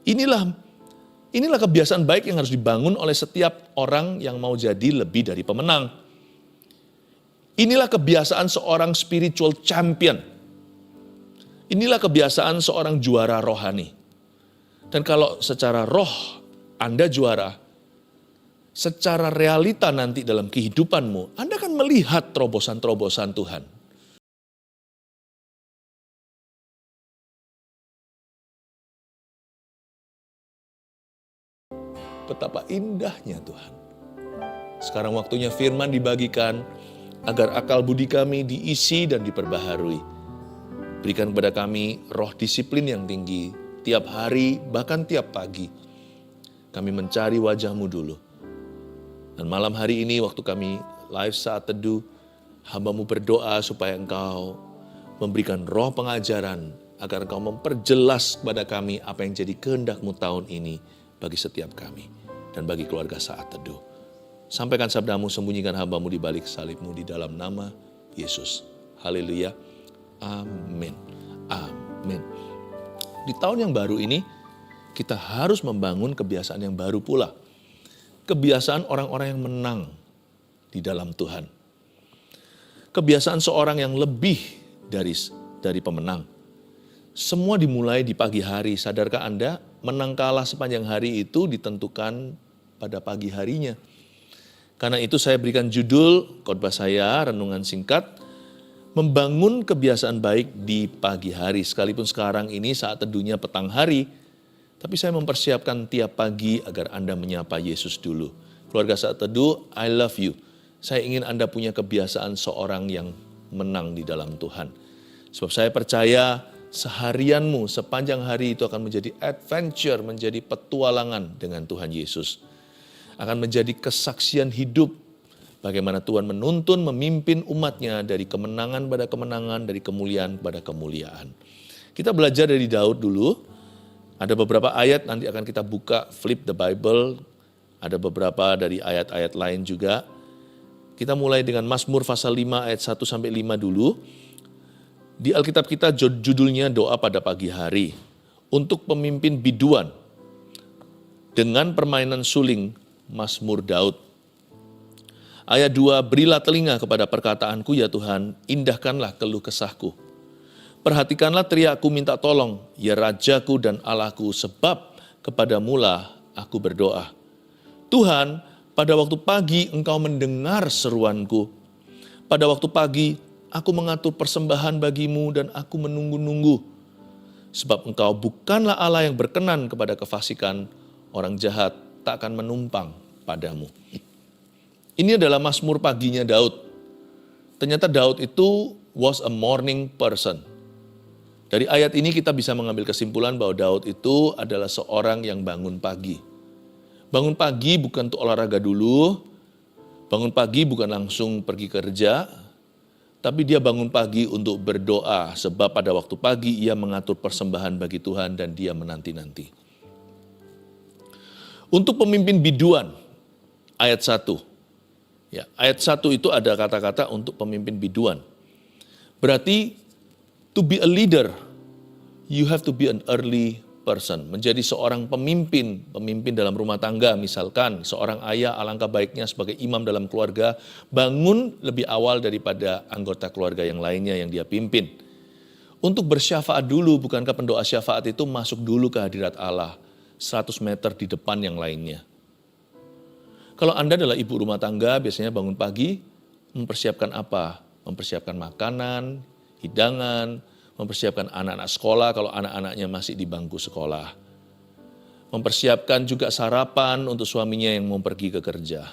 Inilah kebiasaan baik yang harus dibangun oleh setiap orang yang mau jadi lebih dari pemenang. Inilah kebiasaan seorang spiritual champion. Inilah kebiasaan seorang juara rohani. Dan kalau secara roh Anda juara, secara realita nanti dalam kehidupanmu, Anda akan melihat terobosan-terobosan Tuhan. Betapa indahnya Tuhan. Sekarang waktunya firman dibagikan agar akal budi kami diisi dan diperbaharui. Berikan kepada kami roh disiplin yang tinggi, tiap hari bahkan tiap pagi. Kami mencari wajah-Mu dulu. Dan malam hari ini waktu kami live saat teduh, hamba-Mu berdoa supaya Engkau memberikan roh pengajaran agar Engkau memperjelas kepada kami apa yang jadi kehendak-Mu tahun ini bagi setiap kami dan bagi keluarga saat teduh. Sampaikan sabda-Mu, sembunyikan hamba-Mu di balik salib-Mu di dalam nama Yesus. Haleluya. Amin. Amin. Di tahun yang baru ini, kita harus membangun kebiasaan yang baru pula. Kebiasaan orang-orang yang menang di dalam Tuhan. Kebiasaan seorang yang lebih dari pemenang. Semua dimulai di pagi hari. Sadarkah Anda, menang kalah sepanjang hari itu ditentukan pada pagi harinya. Karena itu saya berikan judul khotbah saya, renungan singkat, membangun kebiasaan baik di pagi hari. Sekalipun sekarang ini saat teduhnya petang hari, tapi saya mempersiapkan tiap pagi agar Anda menyapa Yesus dulu. Keluarga saat teduh, I love you. Saya ingin Anda punya kebiasaan seorang yang menang di dalam Tuhan. Sebab saya percaya seharianmu sepanjang hari itu akan menjadi adventure, menjadi petualangan dengan Tuhan Yesus. Akan menjadi kesaksian hidup bagaimana Tuhan menuntun, memimpin umatnya dari kemenangan pada kemenangan, dari kemuliaan pada kemuliaan. Kita belajar dari Daud dulu. Ada beberapa ayat nanti akan kita buka, flip the Bible. Ada beberapa dari ayat-ayat lain juga. Kita mulai dengan Mazmur pasal 5 ayat 1-5 dulu. Di Alkitab kita judulnya doa pada pagi hari. Untuk pemimpin biduan. Dengan permainan suling Mazmur Daud. Ayat 2, berilah telinga kepada perkataanku ya Tuhan, indahkanlah keluh kesahku. Perhatikanlah teriakku minta tolong, ya Rajaku dan Allahku, sebab kepadamulah aku berdoa. Tuhan, pada waktu pagi Engkau mendengar seruanku. Pada waktu pagi aku mengatur persembahan bagimu dan aku menunggu-nunggu. Sebab Engkau bukanlah Allah yang berkenan kepada kefasikan, orang jahat tak akan menumpang padamu. Ini adalah Mazmur paginya Daud. Ternyata Daud itu was a morning person. Dari ayat ini kita bisa mengambil kesimpulan bahwa Daud itu adalah seorang yang bangun pagi. Bangun pagi bukan untuk olahraga dulu, bangun pagi bukan langsung pergi kerja, tapi dia bangun pagi untuk berdoa, sebab pada waktu pagi ia mengatur persembahan bagi Tuhan dan dia menanti-nanti. Untuk pemimpin biduan, ayat 1. Ya, ayat 1 itu ada kata-kata untuk pemimpin biduan. Berarti, to be a leader, you have to be an early person. Menjadi seorang pemimpin dalam rumah tangga misalkan, seorang ayah alangkah baiknya sebagai imam dalam keluarga, bangun lebih awal daripada anggota keluarga yang lainnya yang dia pimpin. Untuk bersyafaat dulu, bukankah pendoa syafaat itu masuk dulu ke hadirat Allah, 100 meter di depan yang lainnya. Kalau Anda adalah ibu rumah tangga, biasanya bangun pagi, mempersiapkan apa? Mempersiapkan makanan, hidangan, mempersiapkan anak-anak sekolah kalau anak-anaknya masih di bangku sekolah. Mempersiapkan juga sarapan untuk suaminya yang mau pergi ke kerja.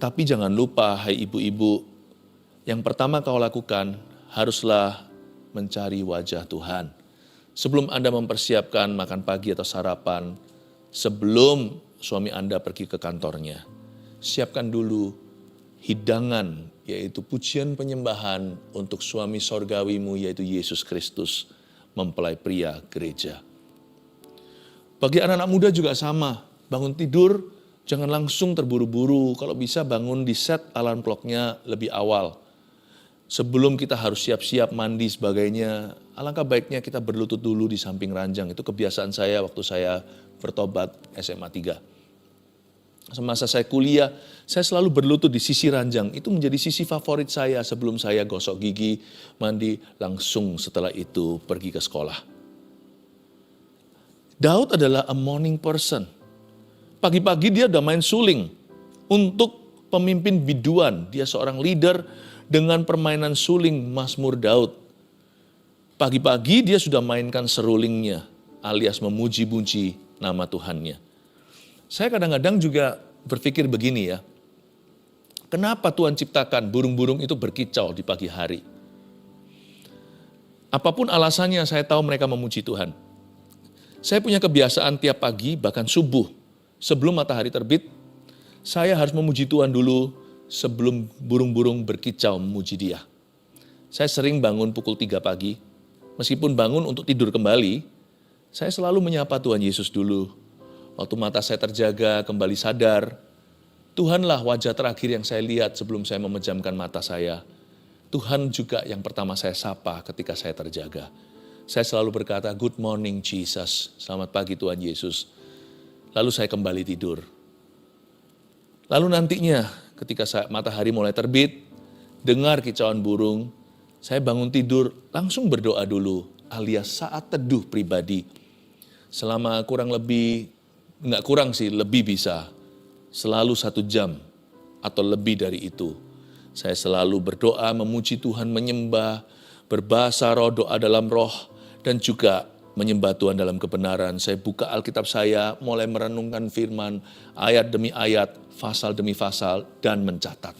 Tapi jangan lupa, hai ibu-ibu, yang pertama kau lakukan haruslah mencari wajah Tuhan. Sebelum Anda mempersiapkan makan pagi atau sarapan, sebelum suami Anda pergi ke kantornya, siapkan dulu hidangan, yaitu pujian penyembahan untuk suami sorgawimu, yaitu Yesus Kristus, mempelai pria gereja. Bagi anak-anak muda juga sama, bangun tidur jangan langsung terburu-buru, kalau bisa bangun di set alarm clock-nya lebih awal. Sebelum kita harus siap-siap mandi sebagainya, alangkah baiknya kita berlutut dulu di samping ranjang. Itu kebiasaan saya waktu saya bertobat SMA 3. Semasa saya kuliah, saya selalu berlutut di sisi ranjang. Itu menjadi sisi favorit saya sebelum saya gosok gigi, mandi, langsung setelah itu pergi ke sekolah. Daud adalah a morning person. Pagi-pagi dia udah main suling untuk pemimpin biduan. Dia seorang leader dengan permainan suling Mazmur Daud. Pagi-pagi dia sudah mainkan serulingnya alias memuji-puji nama Tuhannya. Saya kadang-kadang juga berpikir begini ya. Kenapa Tuhan ciptakan burung-burung itu berkicau di pagi hari? Apapun alasannya saya tahu mereka memuji Tuhan. Saya punya kebiasaan tiap pagi bahkan subuh sebelum matahari terbit, saya harus memuji Tuhan dulu sebelum burung-burung berkicau memuji Dia. Saya sering bangun pukul 3 pagi, meskipun bangun untuk tidur kembali, saya selalu menyapa Tuhan Yesus dulu. Waktu mata saya terjaga, kembali sadar, Tuhanlah wajah terakhir yang saya lihat sebelum saya memejamkan mata saya. Tuhan juga yang pertama saya sapa ketika saya terjaga. Saya selalu berkata, "Good morning Jesus," selamat pagi Tuhan Yesus. Lalu saya kembali tidur. Lalu nantinya ketika matahari mulai terbit, dengar kicauan burung, saya bangun tidur langsung berdoa dulu alias saat teduh pribadi. Selama kurang lebih, enggak kurang sih, lebih bisa, selalu 1 jam atau lebih dari itu. Saya selalu berdoa, memuji Tuhan, menyembah, berbahasa roh, doa dalam roh, dan juga menyembah Tuhan dalam kebenaran. Saya buka Alkitab saya, mulai merenungkan firman, ayat demi ayat, pasal demi pasal, dan mencatat.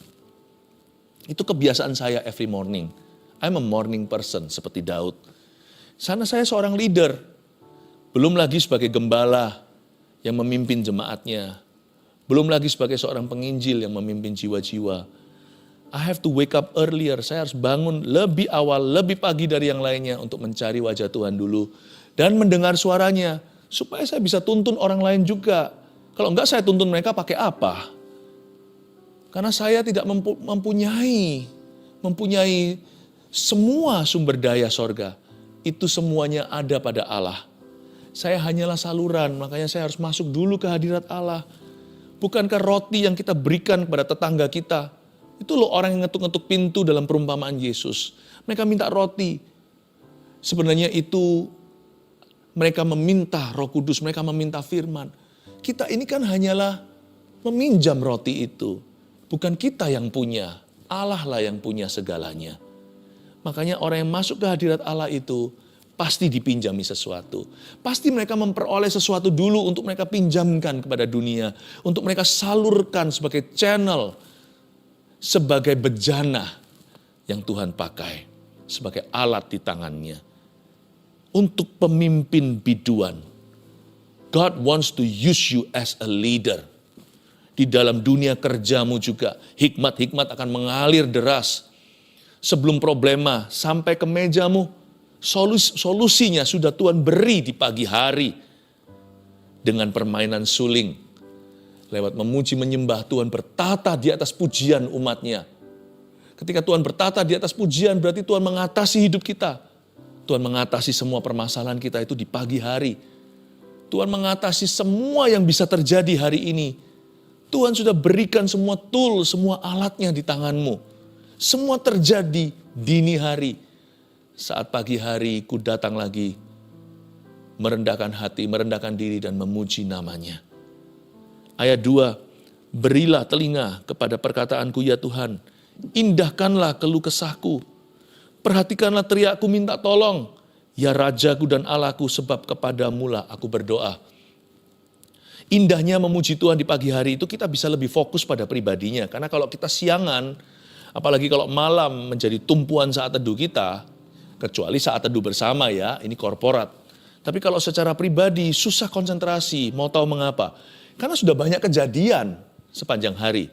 Itu kebiasaan saya every morning. I'm a morning person seperti Daud. Sana saya seorang leader, belum lagi sebagai gembala yang memimpin jemaatnya, belum lagi sebagai seorang penginjil yang memimpin jiwa-jiwa. I have to wake up earlier, saya harus bangun lebih awal, lebih pagi dari yang lainnya untuk mencari wajah Tuhan dulu. Dan mendengar suaranya, supaya saya bisa tuntun orang lain juga. Kalau enggak saya tuntun mereka pakai apa? Karena saya tidak mempunyai semua sumber daya sorga. Itu semuanya ada pada Allah. Saya hanyalah saluran, makanya saya harus masuk dulu ke hadirat Allah. Bukankah roti yang kita berikan kepada tetangga kita, itu loh orang yang ngetuk-ngetuk pintu dalam perumpamaan Yesus. Mereka minta roti. Sebenarnya itu mereka meminta Roh Kudus, mereka meminta firman. Kita ini kan hanyalah meminjam roti itu. Bukan kita yang punya, Allah lah yang punya segalanya. Makanya orang yang masuk ke hadirat Allah itu pasti dipinjami sesuatu. Pasti mereka memperoleh sesuatu dulu untuk mereka pinjamkan kepada dunia. Untuk mereka salurkan sebagai channel, sebagai bejana yang Tuhan pakai. Sebagai alat di tangannya. Untuk pemimpin biduan. God wants to use you as a leader. Di dalam dunia kerjamu juga, hikmat-hikmat akan mengalir deras. Sebelum problema sampai ke mejamu, solusinya sudah Tuhan beri di pagi hari. Dengan permainan suling. Lewat memuji menyembah, Tuhan bertata di atas pujian umatnya. Ketika Tuhan bertata di atas pujian, berarti Tuhan mengatasi hidup kita. Tuhan mengatasi semua permasalahan kita itu di pagi hari. Tuhan mengatasi semua yang bisa terjadi hari ini. Tuhan sudah berikan semua tool, semua alatnya di tanganmu. Semua terjadi dini hari. Saat pagi hari ku datang lagi, merendahkan hati, merendahkan diri dan memuji namanya. Ayat 2, berilah telinga kepada perkataanku ya Tuhan, indahkanlah keluh kesahku. Perhatikanlah teriakku minta tolong, ya Rajaku dan Allahku sebab kepadamulah aku berdoa. Indahnya memuji Tuhan di pagi hari itu kita bisa lebih fokus pada pribadinya. Karena kalau kita siangan, apalagi kalau malam menjadi tumpuan saat teduh kita, kecuali saat teduh bersama ya, ini korporat. Tapi kalau secara pribadi susah konsentrasi, mau tahu mengapa? Karena sudah banyak kejadian sepanjang hari.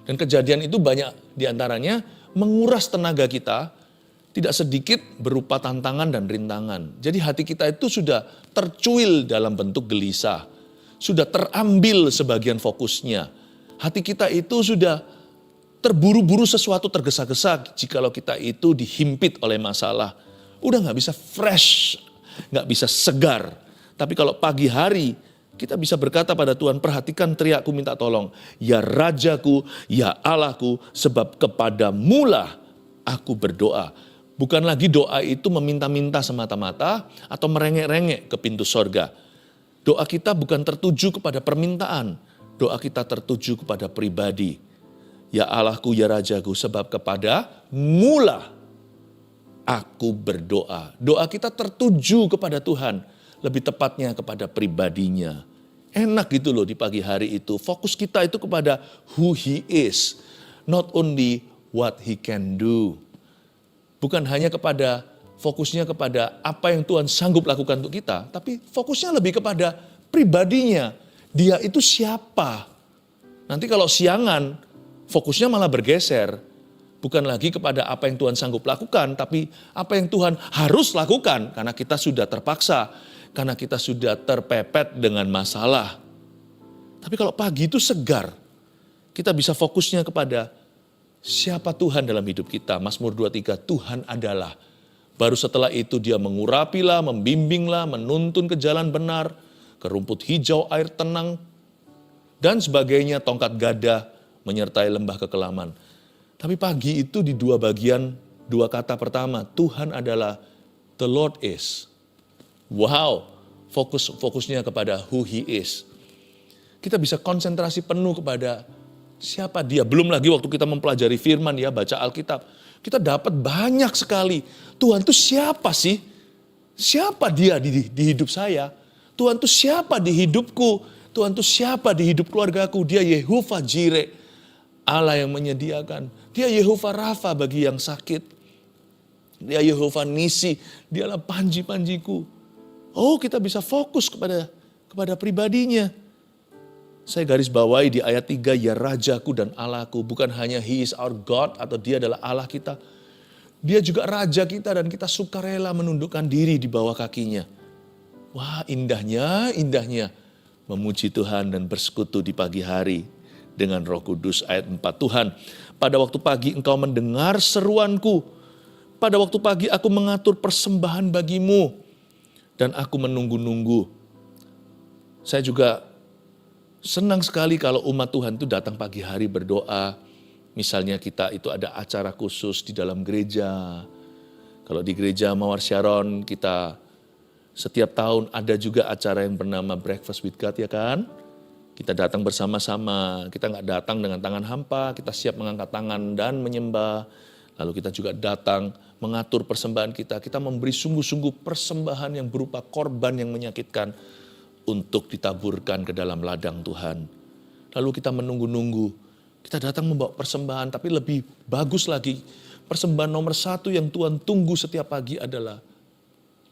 Dan kejadian itu banyak diantaranya menguras tenaga kita, tidak sedikit berupa tantangan dan rintangan. Jadi hati kita itu sudah tercuil dalam bentuk gelisah. Sudah terambil sebagian fokusnya. Hati kita itu sudah terburu-buru sesuatu, tergesa-gesa jikalau kita itu dihimpit oleh masalah. Udah gak bisa fresh, gak bisa segar. Tapi kalau pagi hari kita bisa berkata pada Tuhan, perhatikan teriakku minta tolong. Ya Rajaku, ya Allahku, sebab kepadamulah aku berdoa. Bukan lagi doa itu meminta-minta semata-mata atau merengek-rengek ke pintu sorga. Doa kita bukan tertuju kepada permintaan. Doa kita tertuju kepada pribadi. Ya Allahku, ya Rajaku, sebab kepadamulah aku berdoa. Doa kita tertuju kepada Tuhan. Lebih tepatnya kepada pribadinya. Enak gitu loh di pagi hari itu. Fokus kita itu kepada who He is. Not only what He can do. Bukan hanya fokusnya kepada apa yang Tuhan sanggup lakukan untuk kita. Tapi fokusnya lebih kepada pribadinya. Dia itu siapa? Nanti kalau siangan, fokusnya malah bergeser. Bukan lagi kepada apa yang Tuhan sanggup lakukan. Tapi apa yang Tuhan harus lakukan. Karena kita sudah terpaksa. Karena kita sudah terpepet dengan masalah. Tapi kalau pagi itu segar. Kita bisa fokusnya kepada siapa Tuhan dalam hidup kita. Mazmur 23, Tuhan adalah. Baru setelah itu dia mengurapilah, membimbinglah, menuntun ke jalan benar, ke rumput hijau air tenang, dan sebagainya, tongkat gada, menyertai lembah kekelaman. Tapi pagi itu di dua bagian, dua kata pertama, Tuhan adalah, the Lord is. Wow, fokusnya kepada who He is. Kita bisa konsentrasi penuh kepada siapa dia. Belum lagi waktu kita mempelajari firman ya, baca Alkitab. Kita dapat banyak sekali. Tuhan itu siapa sih? Siapa dia di hidup saya? Tuhan itu siapa di hidupku? Tuhan itu siapa di hidup keluargaku? Dia Yehovah Jireh, Allah yang menyediakan. Dia Yehovah Rafa bagi yang sakit. Dia Yehovah Nisi, dialah panji-panjiku. Oh, kita bisa fokus kepada pribadinya. Saya garis bawahi di ayat 3, ya Rajaku dan Allahku. Bukan hanya He is our God atau dia adalah Allah kita. Dia juga Raja kita dan kita sukarela menundukkan diri di bawah kakinya. Wah, indahnya memuji Tuhan dan bersekutu di pagi hari dengan Roh Kudus. Ayat 4, Tuhan, pada waktu pagi Engkau mendengar seruanku. Pada waktu pagi aku mengatur persembahan bagimu dan aku menunggu-nunggu. Saya juga senang sekali kalau umat Tuhan itu datang pagi hari berdoa. Misalnya kita itu ada acara khusus di dalam gereja. Kalau di gereja Mawar Sharon kita setiap tahun ada juga acara yang bernama Breakfast with God, ya kan? Kita datang bersama-sama, kita nggak datang dengan tangan hampa, kita siap mengangkat tangan dan menyembah. Lalu kita juga datang mengatur persembahan kita. Kita memberi sungguh-sungguh persembahan yang berupa korban yang menyakitkan untuk ditaburkan ke dalam ladang Tuhan. Lalu kita menunggu-nunggu. Kita datang membawa persembahan, tapi lebih bagus lagi. Persembahan nomor 1 yang Tuhan tunggu setiap pagi adalah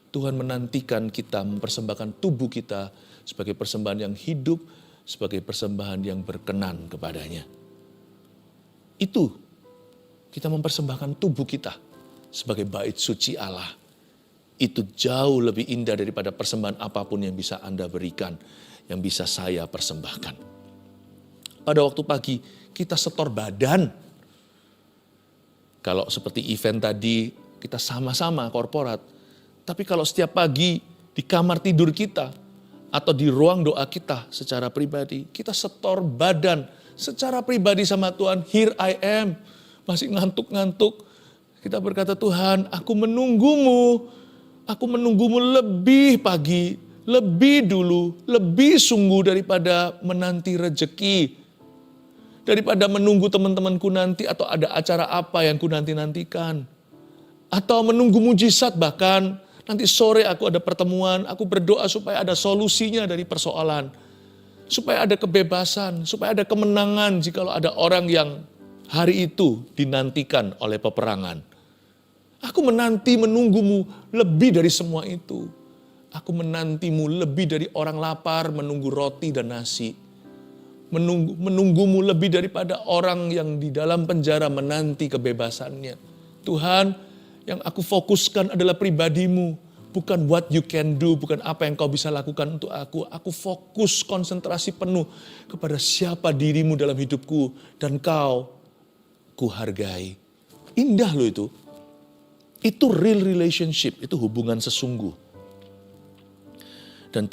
Tuhan menantikan kita mempersembahkan tubuh kita sebagai persembahan yang hidup, sebagai persembahan yang berkenan kepadanya. Itu kita mempersembahkan tubuh kita sebagai bait suci Allah. Itu jauh lebih indah daripada persembahan apapun yang bisa Anda berikan, yang bisa saya persembahkan. Pada waktu pagi kita setor badan. Kalau seperti event tadi kita sama-sama korporat. Tapi kalau setiap pagi di kamar tidur kita atau di ruang doa kita secara pribadi, kita setor badan secara pribadi sama Tuhan. Here I am, masih ngantuk-ngantuk. Kita berkata, Tuhan, aku menunggumu. Aku menunggumu lebih pagi, lebih dulu, lebih sungguh daripada menanti rejeki. Daripada menunggu teman-temanku nanti atau ada acara apa yang ku nanti-nantikan. Atau menunggu mujizat bahkan nanti sore aku ada pertemuan, aku berdoa supaya ada solusinya dari persoalan. Supaya ada kebebasan, supaya ada kemenangan jikalau ada orang yang hari itu dinantikan oleh peperangan. Aku menunggumu lebih dari semua itu. Aku menantimu lebih dari orang lapar menunggu roti dan nasi. Menunggumu lebih daripada orang yang di dalam penjara menanti kebebasannya. Tuhan, yang aku fokuskan adalah pribadimu. Bukan what you can do, bukan apa yang kau bisa lakukan untuk aku. Aku fokus konsentrasi penuh kepada siapa dirimu dalam hidupku. Dan kau kuhargai. Indah loh itu. Itu real relationship, itu hubungan sesungguh. Dan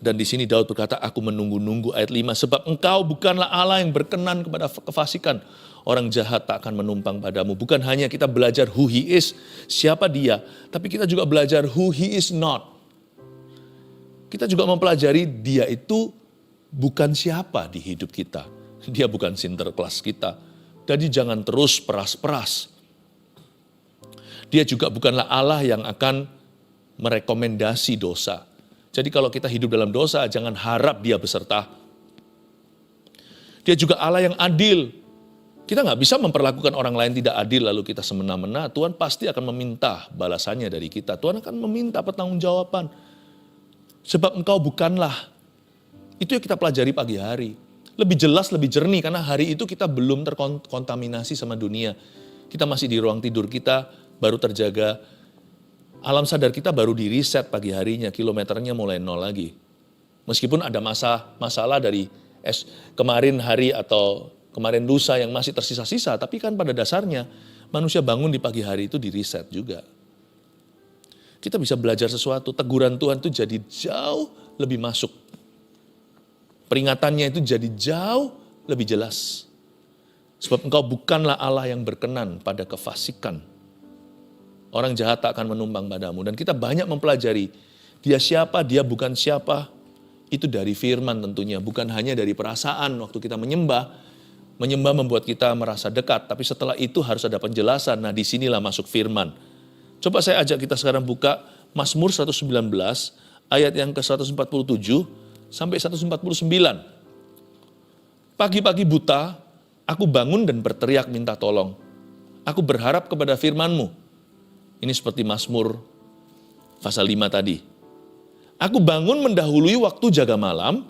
dan di sini Daud berkata, aku menunggu-nunggu ayat 5, sebab engkau bukanlah Allah yang berkenan kepada kefasikan. Orang jahat tak akan menumpang padamu. Bukan hanya kita belajar who he is, siapa dia, tapi kita juga belajar who he is not. Kita juga mempelajari dia itu bukan siapa di hidup kita. Dia bukan sinterklas kita. Jadi jangan terus peras-peras. Dia juga bukanlah Allah yang akan merekomendasi dosa. Jadi kalau kita hidup dalam dosa, jangan harap dia beserta. Dia juga Allah yang adil. Kita nggak bisa memperlakukan orang lain tidak adil lalu kita semena-mena. Tuhan pasti akan meminta balasannya dari kita. Tuhan akan meminta pertanggungjawaban. Sebab engkau bukanlah. Itu yang kita pelajari pagi hari. Lebih jelas, lebih jernih karena hari itu kita belum terkontaminasi sama dunia. Kita masih di ruang tidur kita, baru terjaga. Alam sadar kita baru di reset pagi harinya, kilometernya mulai nol lagi. Meskipun ada masalah dari kemarin hari atau kemarin lusa yang masih tersisa-sisa, tapi kan pada dasarnya manusia bangun di pagi hari itu di reset juga. Kita bisa belajar sesuatu, teguran Tuhan itu jadi jauh lebih masuk. Peringatannya itu jadi jauh lebih jelas. Sebab engkau bukanlah Allah yang berkenan pada kefasikan. Orang jahat tak akan menumpang padamu. Dan kita banyak mempelajari dia siapa, dia bukan siapa. Itu dari firman tentunya, bukan hanya dari perasaan waktu kita menyembah. Menyembah membuat kita merasa dekat, tapi setelah itu harus ada penjelasan. Nah, disinilah masuk firman. Coba saya ajak kita sekarang buka Mazmur 119 ayat yang ke-147 sampai 149. Pagi-pagi buta, aku bangun dan berteriak minta tolong. Aku berharap kepada firman-Mu. Ini seperti Mazmur pasal 5 tadi. Aku bangun mendahului waktu jaga malam.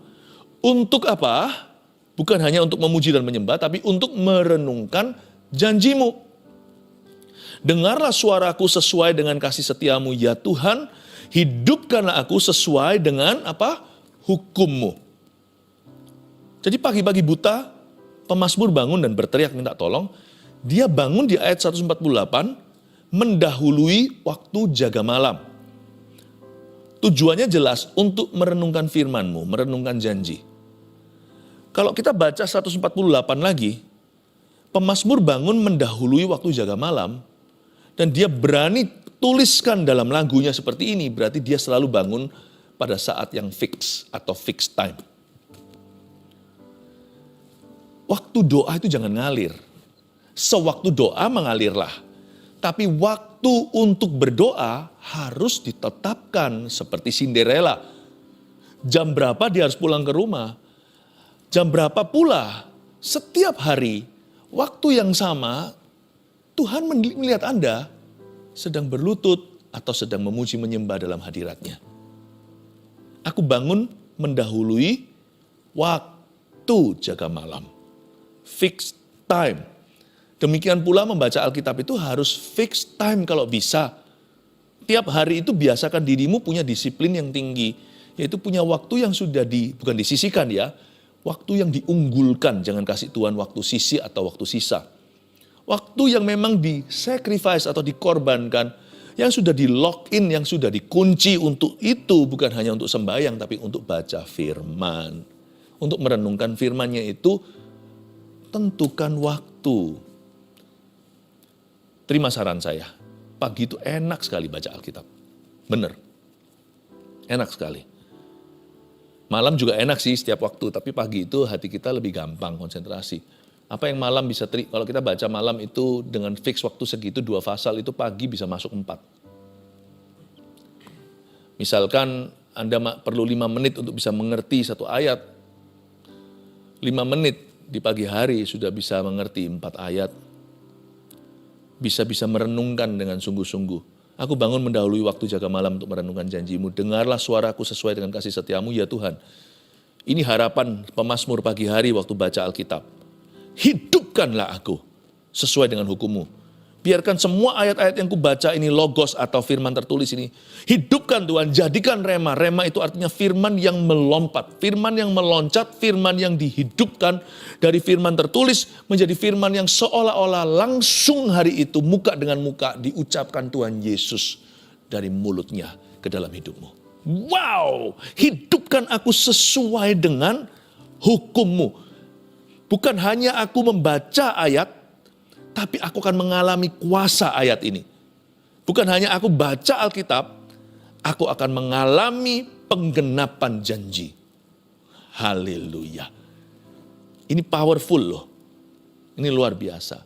Untuk apa? Bukan hanya untuk memuji dan menyembah, tapi untuk merenungkan janji-Mu. Dengarlah suaraku sesuai dengan kasih setiamu, ya Tuhan. Hidupkanlah aku sesuai dengan apa? Hukum-Mu. Jadi pagi-pagi buta, pemazmur bangun dan berteriak minta tolong. Dia bangun di ayat 148, mendahului waktu jaga malam. Tujuannya jelas untuk merenungkan firman-Mu, merenungkan janji. Kalau kita baca 148 lagi, pemazmur bangun mendahului waktu jaga malam, dan dia berani tuliskan dalam lagunya seperti ini, berarti dia selalu bangun pada saat yang fix atau fixed time. Waktu doa itu jangan ngalir. Sewaktu doa mengalirlah. Tapi waktu untuk berdoa harus ditetapkan seperti Cinderella. Jam berapa dia harus pulang ke rumah. Jam berapa pula setiap hari waktu yang sama Tuhan melihat Anda sedang berlutut atau sedang memuji menyembah dalam hadirat-Nya. Aku bangun mendahului waktu jaga malam. Fixed time. Demikian pula membaca Alkitab itu harus fixed time kalau bisa. Tiap hari itu biasakan dirimu punya disiplin yang tinggi. Yaitu punya waktu yang sudah bukan disisihkan ya. Waktu yang diunggulkan, jangan kasih Tuhan waktu sisi atau waktu sisa. Waktu yang memang di-sacrifice atau dikorbankan. Yang sudah di-lock in, yang sudah dikunci untuk itu. Bukan hanya untuk sembahyang, tapi untuk baca firman. Untuk merenungkan firman-Nya itu, tentukan waktu. Terima saran saya, pagi itu enak sekali baca Alkitab. Benar, enak sekali. Malam juga enak sih setiap waktu, tapi pagi itu hati kita lebih gampang konsentrasi. Apa yang malam bisa, kalau kita baca malam itu dengan fix waktu segitu 2 pasal, itu pagi bisa masuk 4. Misalkan Anda perlu 5 menit untuk bisa mengerti satu ayat. 5 menit di pagi hari sudah bisa mengerti 4 ayat. Bisa merenungkan dengan sungguh-sungguh. Aku bangun mendahului waktu jaga malam untuk merenungkan janji-Mu. Dengarlah suaraku sesuai dengan kasih setiamu, ya Tuhan. Ini harapan pemazmur pagi hari waktu baca Alkitab. Hidupkanlah aku sesuai dengan hukum-Mu. Biarkan semua ayat-ayat yang kubaca ini logos atau firman tertulis ini. Hidupkan Tuhan, jadikan rema. Rema itu artinya firman yang melompat, firman yang meloncat, firman yang dihidupkan dari firman tertulis menjadi firman yang seolah-olah langsung hari itu muka dengan muka diucapkan Tuhan Yesus dari mulutnya ke dalam hidupmu. Wow, hidupkan aku sesuai dengan hukum-Mu. Bukan hanya aku membaca ayat, tapi aku akan mengalami kuasa ayat ini. Bukan hanya aku baca Alkitab, aku akan mengalami penggenapan janji. Haleluya. Ini powerful loh. Ini luar biasa.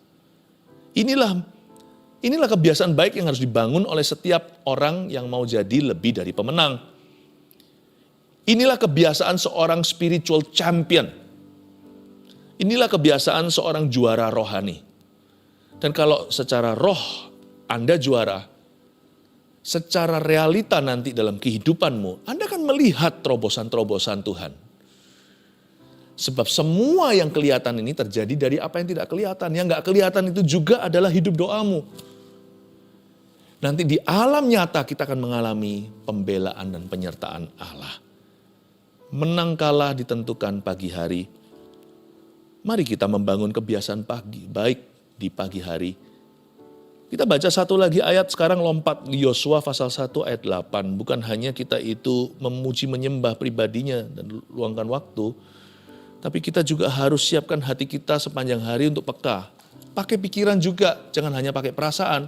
Inilah kebiasaan baik yang harus dibangun oleh setiap orang yang mau jadi lebih dari pemenang. Inilah kebiasaan seorang spiritual champion. Inilah kebiasaan seorang juara rohani. Dan kalau secara roh Anda juara, secara realita nanti dalam kehidupanmu, Anda akan melihat terobosan-terobosan Tuhan. Sebab semua yang kelihatan ini terjadi dari apa yang tidak kelihatan. Yang gak kelihatan itu juga adalah hidup doamu. Nanti di alam nyata kita akan mengalami pembelaan dan penyertaan Allah. Menang kalah ditentukan pagi hari. Mari kita membangun kebiasaan pagi, baik di pagi hari. Kita baca satu lagi ayat, sekarang lompat di Yosua pasal 1 ayat 8. Bukan hanya kita itu memuji menyembah pribadinya dan luangkan waktu, tapi kita juga harus siapkan hati kita sepanjang hari untuk peka. Pakai pikiran juga, jangan hanya pakai perasaan.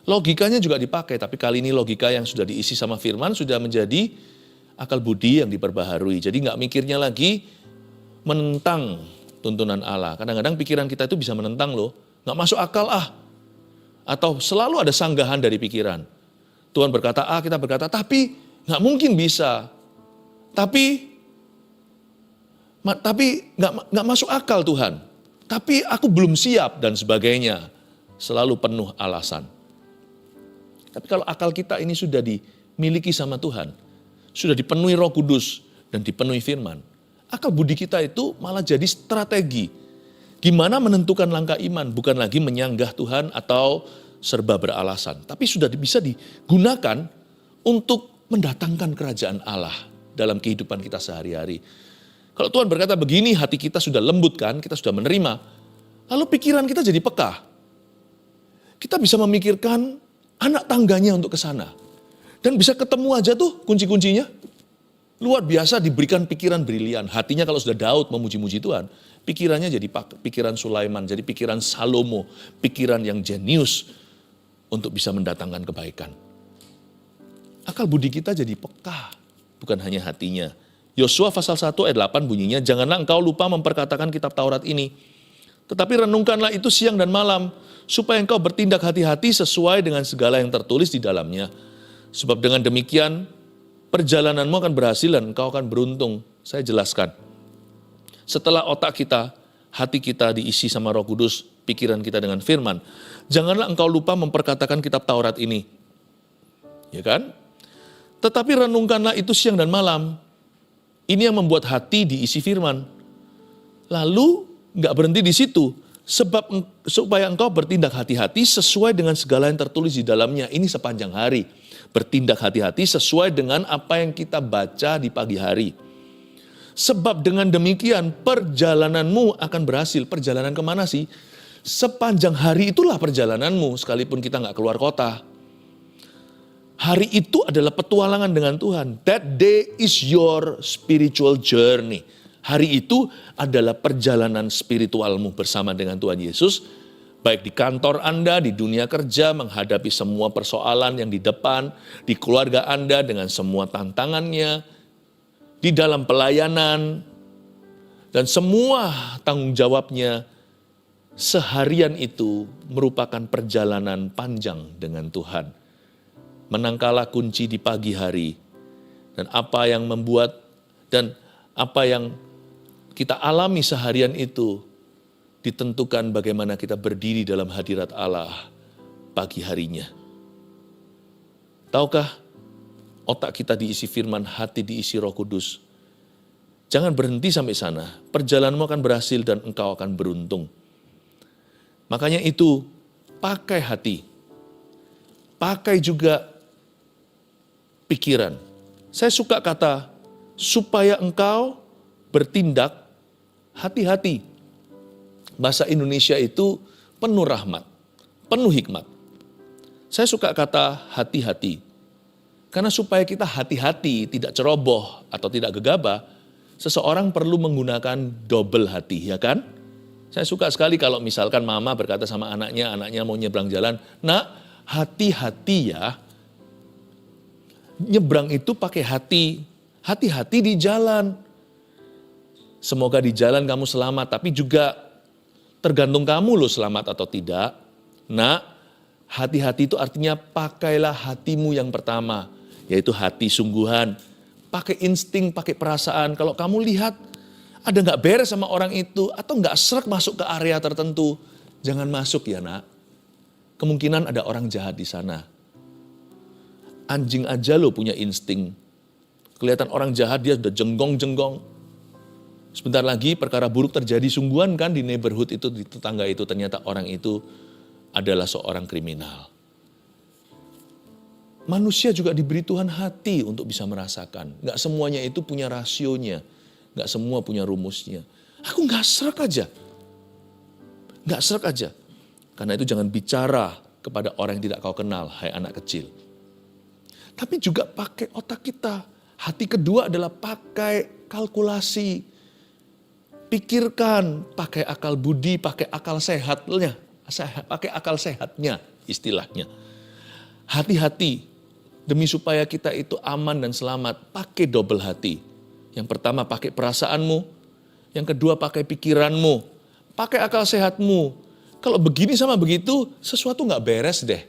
Logikanya juga dipakai, tapi kali ini logika yang sudah diisi sama firman sudah menjadi akal budi yang diperbaharui. Jadi gak mikirnya lagi menentang tuntunan Allah. Kadang-kadang pikiran kita itu bisa menentang loh. Gak masuk akal atau selalu ada sanggahan dari pikiran. Tuhan berkata A, kita berkata tapi gak mungkin bisa. Tapi gak masuk akal Tuhan. Tapi aku belum siap dan sebagainya. Selalu penuh alasan. Tapi kalau akal kita ini sudah dimiliki sama Tuhan, sudah dipenuhi Roh Kudus dan dipenuhi firman, akal budi kita itu malah jadi strategi. Gimana menentukan langkah iman, bukan lagi menyanggah Tuhan atau serba beralasan. Tapi sudah bisa digunakan untuk mendatangkan kerajaan Allah dalam kehidupan kita sehari-hari. Kalau Tuhan berkata begini, hati kita sudah lembut kan, kita sudah menerima. Lalu pikiran kita jadi peka. Kita bisa memikirkan anak tangganya untuk ke sana. Dan bisa ketemu aja tuh kunci-kuncinya. Luar biasa diberikan pikiran brilian. Hatinya kalau sudah Daud memuji-muji Tuhan, pikirannya jadi pikiran Sulaiman, jadi pikiran Salomo, pikiran yang jenius untuk bisa mendatangkan kebaikan. Akal budi kita jadi peka, bukan hanya hatinya. Yosua pasal 1 ayat 8 bunyinya, janganlah engkau lupa memperkatakan kitab Taurat ini, tetapi renungkanlah itu siang dan malam, supaya engkau bertindak hati-hati sesuai dengan segala yang tertulis di dalamnya. Sebab dengan demikian, perjalananmu akan berhasil dan engkau akan beruntung. Saya jelaskan. Setelah otak kita, hati kita diisi sama Roh Kudus, pikiran kita dengan firman, janganlah engkau lupa memperkatakan kitab Taurat ini. Ya kan? Tetapi renungkanlah itu siang dan malam. Ini yang membuat hati diisi firman. Lalu enggak berhenti di situ. Supaya engkau bertindak hati-hati sesuai dengan segala yang tertulis di dalamnya. Ini sepanjang hari. Bertindak hati-hati sesuai dengan apa yang kita baca di pagi hari. Sebab dengan demikian perjalananmu akan berhasil. Perjalanan kemana sih? Sepanjang hari itulah perjalananmu, sekalipun kita nggak keluar kota. Hari itu adalah petualangan dengan Tuhan. That day is your spiritual journey. Hari itu adalah perjalanan spiritualmu bersama dengan Tuhan Yesus. Baik di kantor Anda, di dunia kerja, menghadapi semua persoalan yang di depan, di keluarga Anda dengan semua tantangannya, di dalam pelayanan, dan semua tanggung jawabnya, seharian itu merupakan perjalanan panjang dengan Tuhan. Menangkala kunci di pagi hari, dan apa yang membuat, dan apa yang kita alami seharian itu, ditentukan bagaimana kita berdiri dalam hadirat Allah pagi harinya. Tahukah, otak kita diisi firman, hati diisi Roh Kudus. Jangan berhenti sampai sana. Perjalananmu akan berhasil dan engkau akan beruntung. Makanya itu, pakai hati. Pakai juga pikiran. Saya suka kata, supaya engkau bertindak hati-hati. Bahasa Indonesia itu penuh rahmat, penuh hikmat. Saya suka kata hati-hati. Karena supaya kita hati-hati, tidak ceroboh atau tidak gegabah, seseorang perlu menggunakan double hati, ya kan? Saya suka sekali kalau misalkan mama berkata sama anaknya mau nyebrang jalan, "Nak, hati-hati ya." Nyebrang itu pakai hati, hati-hati di jalan. Semoga di jalan kamu selamat, tapi juga tergantung kamu loh selamat atau tidak. Nak, hati-hati itu artinya pakailah hatimu yang pertama, yaitu hati sungguhan. Pakai insting, pakai perasaan. Kalau kamu lihat ada nggak beres sama orang itu, atau nggak srek masuk ke area tertentu, jangan masuk ya nak. Kemungkinan ada orang jahat di sana. Anjing aja lo punya insting. Kelihatan orang jahat dia sudah jenggong-jenggong. Sebentar lagi perkara buruk terjadi sungguhan kan di neighborhood itu, di tetangga itu. Ternyata orang itu adalah seorang kriminal. Manusia juga diberi Tuhan hati untuk bisa merasakan. Nggak semuanya itu punya rasionya. Nggak semua punya rumusnya. Aku nggak srek aja. Nggak srek aja. Karena itu jangan bicara kepada orang yang tidak kau kenal, hai anak kecil. Tapi juga pakai otak kita. Hati kedua adalah pakai kalkulasi. Pikirkan, pakai akal budi, pakai akal sehatnya. Pakai akal sehatnya istilahnya. Hati-hati demi supaya kita itu aman dan selamat. Pakai double hati. Yang pertama pakai perasaanmu. Yang kedua pakai pikiranmu. Pakai akal sehatmu. Kalau begini sama begitu, sesuatu nggak beres deh.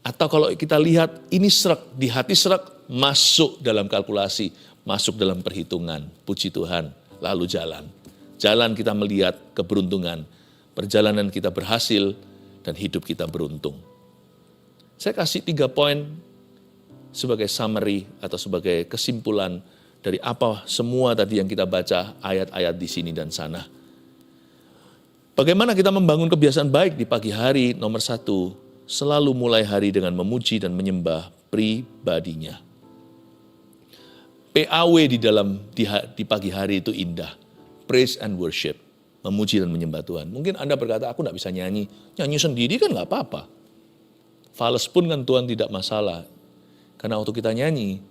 Atau kalau kita lihat ini srek, di hati srek, masuk dalam kalkulasi, masuk dalam perhitungan. Puji Tuhan, lalu jalan. Jalan kita melihat keberuntungan. Perjalanan kita berhasil dan hidup kita beruntung. Saya kasih 3 poin sebagai summary atau sebagai kesimpulan dari apa semua tadi yang kita baca ayat-ayat di sini dan sana. Bagaimana kita membangun kebiasaan baik di pagi hari? Nomor 1, selalu mulai hari dengan memuji dan menyembah pribadinya. PAW di pagi hari itu indah. Praise and worship. Memuji dan menyembah Tuhan. Mungkin Anda berkata, aku tidak bisa nyanyi. Nyanyi sendiri kan nggak apa-apa. Fales pun kan Tuhan tidak masalah. Karena waktu kita nyanyi,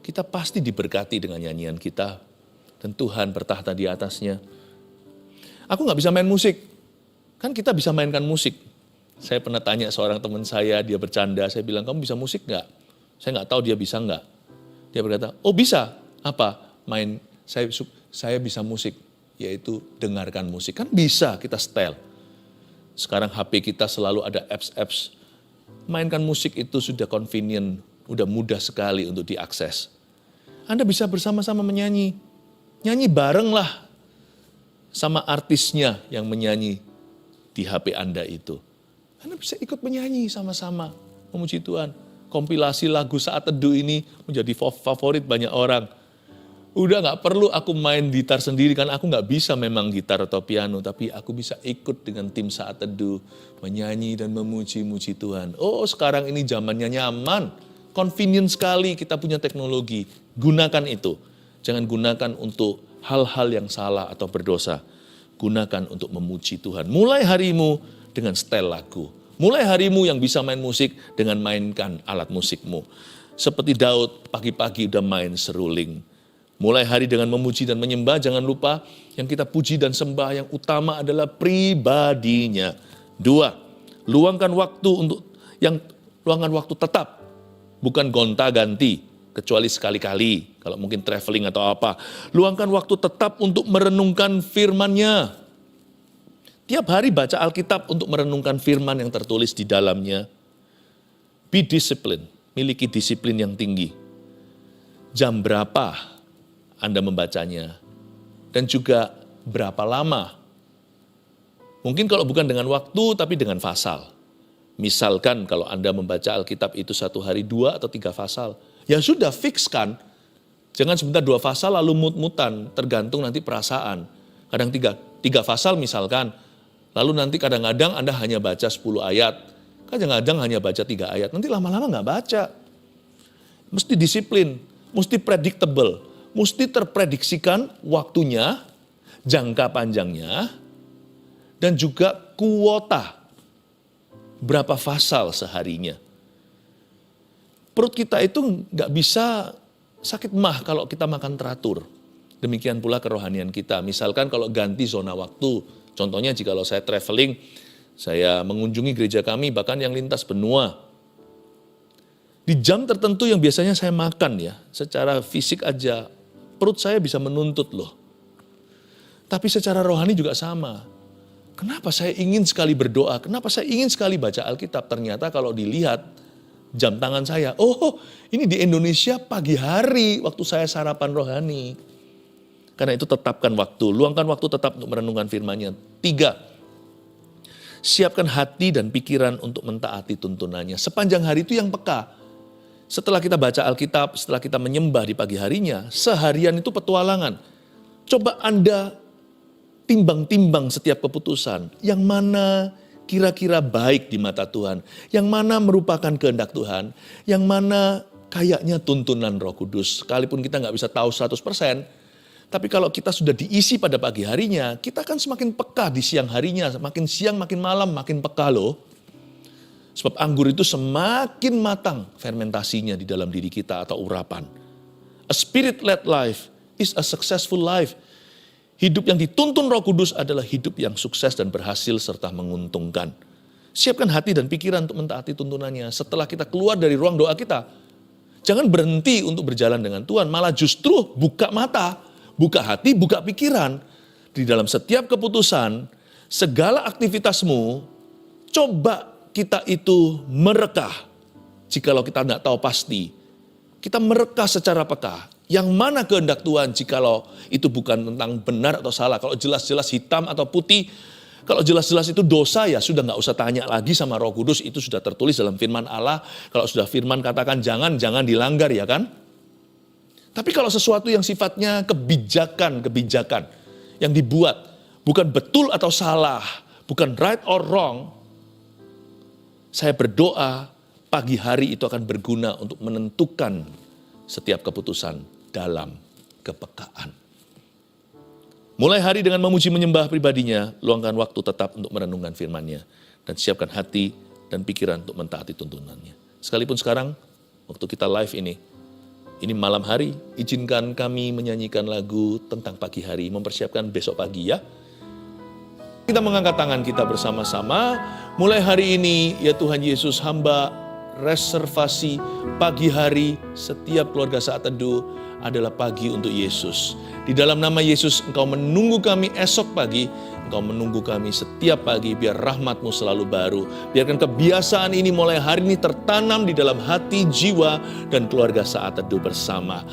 kita pasti diberkati dengan nyanyian kita. Dan Tuhan bertahta di atasnya. Aku nggak bisa main musik. Kan kita bisa mainkan musik. Saya pernah tanya seorang teman saya, dia bercanda. Saya bilang, kamu bisa musik nggak? Saya nggak tahu dia bisa nggak. Dia berkata, oh bisa. Apa? Main, saya bisa musik. Yaitu dengarkan musik. Kan bisa kita setel. Sekarang HP kita selalu ada apps-apps. Mainkan musik itu sudah convenient. Udah mudah sekali untuk diakses. Anda bisa bersama-sama menyanyi. Nyanyi bareng lah sama artisnya yang menyanyi di HP Anda itu. Anda bisa ikut menyanyi sama-sama, memuji Tuhan. Kompilasi lagu Saat Teduh ini menjadi favorit banyak orang. Udah gak perlu aku main gitar sendiri, kan aku gak bisa memang gitar atau piano, tapi aku bisa ikut dengan tim Saat Teduh, menyanyi dan memuji-muji Tuhan. Oh sekarang ini zamannya nyaman, convenient sekali kita punya teknologi. Gunakan itu, jangan gunakan untuk hal-hal yang salah atau berdosa. Gunakan untuk memuji Tuhan. Mulai harimu dengan setel lagu. Mulai harimu yang bisa main musik dengan mainkan alat musikmu. Seperti Daud pagi-pagi udah main seruling. Mulai hari dengan memuji dan menyembah, jangan lupa yang kita puji dan sembah yang utama adalah pribadinya. 2, luangkan waktu tetap, bukan gonta-ganti, kecuali sekali-kali, kalau mungkin traveling atau apa. Luangkan waktu tetap untuk merenungkan firman-Nya. Tiap hari baca Alkitab untuk merenungkan firman yang tertulis di dalamnya. Be disciplined, miliki disiplin yang tinggi. Jam berapa Anda membacanya? Dan juga berapa lama? Mungkin kalau bukan dengan waktu, tapi dengan fasal. Misalkan kalau Anda membaca Alkitab itu 1 hari 2 atau 3 fasal. Ya sudah, fix kan. Jangan sebentar 2 fasal lalu mut-mutan, tergantung nanti perasaan. Kadang 3 fasal misalkan, Lalu nanti kadang-kadang Anda hanya baca 10 ayat, kadang-kadang hanya baca 3 ayat, nanti lama-lama nggak baca. Mesti disiplin, mesti predictable, mesti terprediksikan waktunya, jangka panjangnya, dan juga kuota. Berapa pasal seharinya. Perut kita itu nggak bisa sakit mah kalau kita makan teratur. Demikian pula kerohanian kita. Misalkan kalau ganti zona waktu, contohnya jika saya traveling, saya mengunjungi gereja kami bahkan yang lintas benua. Di jam tertentu yang biasanya saya makan ya, secara fisik aja, perut saya bisa menuntut loh. Tapi secara rohani juga sama. Kenapa saya ingin sekali berdoa, kenapa saya ingin sekali baca Alkitab, ternyata kalau dilihat jam tangan saya, oh ini di Indonesia pagi hari waktu saya sarapan rohani. Karena itu tetapkan waktu, luangkan waktu tetap untuk merenungkan firman-Nya. 3, siapkan hati dan pikiran untuk mentaati tuntunannya. Sepanjang hari itu yang peka. Setelah kita baca Alkitab, setelah kita menyembah di pagi harinya, seharian itu petualangan. Coba Anda timbang-timbang setiap keputusan. Yang mana kira-kira baik di mata Tuhan. Yang mana merupakan kehendak Tuhan. Yang mana kayaknya tuntunan Roh Kudus. Sekalipun kita nggak bisa tahu 100%, tapi kalau kita sudah diisi pada pagi harinya, kita akan semakin peka di siang harinya. Makin siang, makin malam, makin peka loh. Sebab anggur itu semakin matang fermentasinya di dalam diri kita atau urapan. A spirit-led life is a successful life. Hidup yang dituntun Roh Kudus adalah hidup yang sukses dan berhasil serta menguntungkan. Siapkan hati dan pikiran untuk mentaati tuntunannya. Setelah kita keluar dari ruang doa kita, jangan berhenti untuk berjalan dengan Tuhan. Malah justru buka mata, buka hati, buka pikiran. Di dalam setiap keputusan, segala aktivitasmu, coba kita itu merekah. Jikalau kita tidak tahu pasti, kita merekah secara peka. Yang mana kehendak Tuhan jikalau itu bukan tentang benar atau salah. Kalau jelas-jelas hitam atau putih, kalau jelas-jelas itu dosa ya sudah nggak usah tanya lagi sama Roh Kudus. Itu sudah tertulis dalam firman Allah. Kalau sudah firman katakan jangan dilanggar ya kan. Tapi kalau sesuatu yang sifatnya kebijakan yang dibuat bukan betul atau salah, bukan right or wrong, saya berdoa pagi hari itu akan berguna untuk menentukan setiap keputusan dalam kepekaan. Mulai hari dengan memuji menyembah pribadinya, luangkan waktu tetap untuk merenungkan firman-Nya, dan siapkan hati dan pikiran untuk mentaati tuntunannya. Sekalipun sekarang, waktu kita live ini malam hari, izinkan kami menyanyikan lagu tentang pagi hari, mempersiapkan besok pagi ya. Kita mengangkat tangan kita bersama-sama, mulai hari ini ya Tuhan Yesus, hamba reservasi pagi hari setiap keluarga Saat Teduh adalah pagi untuk Yesus. Di dalam nama Yesus, Engkau menunggu kami esok pagi, Engkau menunggu kami setiap pagi, biar rahmat-Mu selalu baru. Biarkan kebiasaan ini mulai hari ini tertanam di dalam hati, jiwa, dan keluarga Saat Teduh bersama.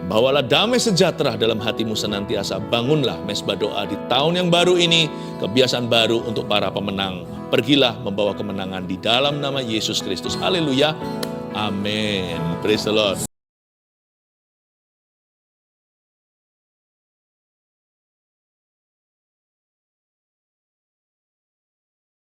Bawalah damai sejahtera dalam hatimu senantiasa. Bangunlah mezbah doa di tahun yang baru ini, kebiasaan baru untuk para pemenang. Pergilah membawa kemenangan di dalam nama Yesus Kristus. Haleluya. Amin. Praise the Lord.